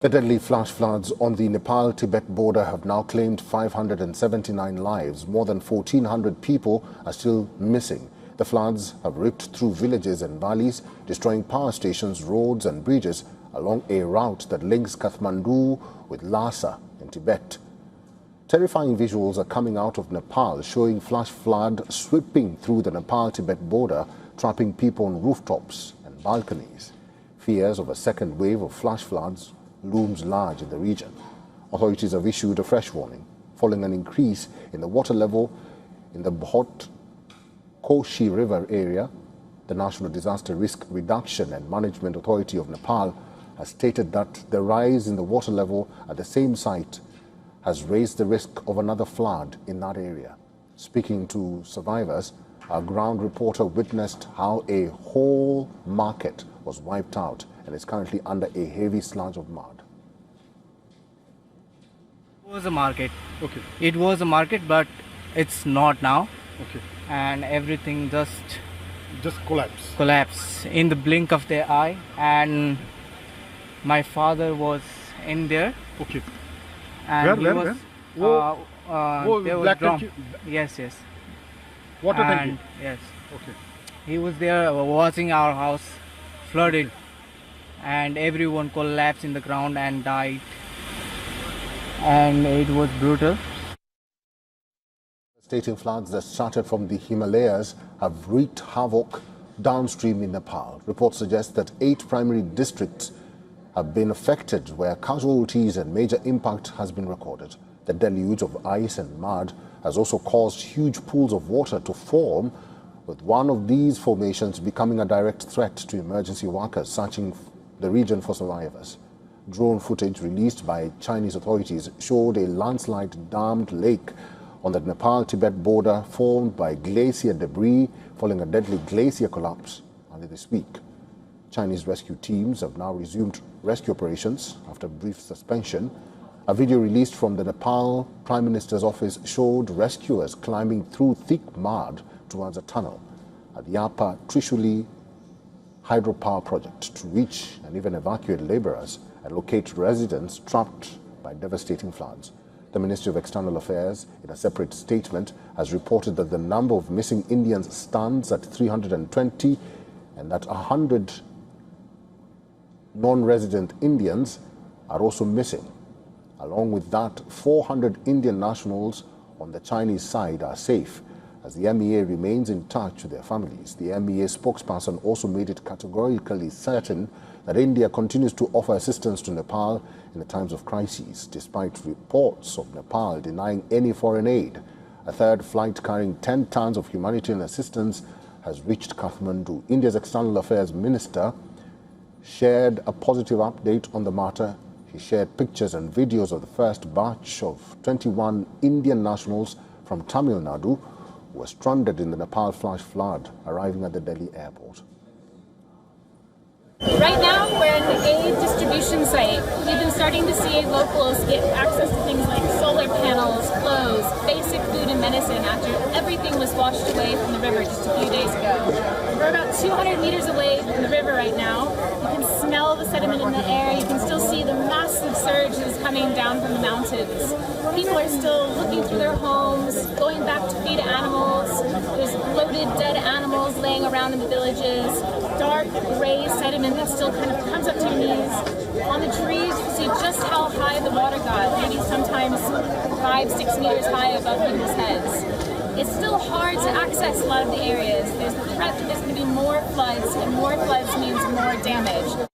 The deadly flash floods on the Nepal-Tibet border have now claimed 579 lives. More than 1,400 people are still missing. The floods have ripped through villages and valleys, destroying power stations, roads and bridges along a route that links Kathmandu with Lhasa in Tibet. Terrifying visuals are coming out of Nepal, showing flash flood sweeping through the Nepal-Tibet border, trapping people on rooftops and balconies. Fears of a second wave of flash floods looms large in the region. Authorities have issued a fresh warning following an increase in the water level in the Bhot Koshi River area. The National Disaster Risk Reduction and Management Authority of Nepal has stated that the rise in the water level at the same site has raised the risk of another flood in that area. Speaking to survivors, our ground reporter witnessed how a whole market was wiped out and is currently under a heavy sludge of mud. It was a market. Okay. It was a market, but it's not now. Okay. And everything just collapse in the blink of the eye. And my father was in there. Okay. And Where? there was black drum. Yes. Water tank. Yes. Okay. He was there watching our house flooded, and everyone collapsed in the ground and died. And it was brutal. Devastating floods that started from the Himalayas have wreaked havoc downstream in Nepal. Reports suggest that 8 primary districts have been affected, where casualties and major impact has been recorded. The deluge of ice and mud has also caused huge pools of water to form, with one of these formations becoming a direct threat to emergency workers searching the region for survivors. Drone footage released by Chinese authorities showed a landslide-dammed lake on the Nepal-Tibet border formed by glacier debris following a deadly glacier collapse earlier this week. Chinese rescue teams have now resumed rescue operations after a brief suspension. A video released from the Nepal Prime Minister's office showed rescuers climbing through thick mud towards a tunnel at the Upper Trishuli hydropower project to reach and even evacuate laborers and locate residents trapped by devastating floods. The Ministry of External Affairs, in a separate statement, has reported that the number of missing Indians stands at 320 and that 100 non-resident Indians are also missing. Along with that, 400 Indian nationals on the Chinese side are safe, as the MEA remains in touch with their families. The MEA spokesperson also made it categorically certain that India continues to offer assistance to Nepal in the times of crises, despite reports of Nepal denying any foreign aid. A third flight carrying 10 tons of humanitarian assistance has reached Kathmandu. India's External Affairs Minister shared a positive update on the matter. He shared pictures and videos of the first batch of 21 Indian nationals from Tamil Nadu who were stranded in the Nepal flash flood arriving at the Delhi airport. Right now, we're at the aid distribution site. We've been starting to see locals get access to things like solar panels, clothes, basic food and medicine after everything was washed away from the river just a few days ago. We're about 200 meters away from the river right now. You can smell the sediment in the air. You can still see the massive surges coming down from the mountains. People are still looking through their homes, going back to feed animals. There's bloated dead animals laying around in the villages. Dark gray sediment that still kind of comes up to your knees. On the trees, you can see just how high the water got, maybe sometimes 5-6 meters high above people's heads. It's still hard to access a lot of the areas. There's the threat that there's going to be more floods, and more floods means more damage.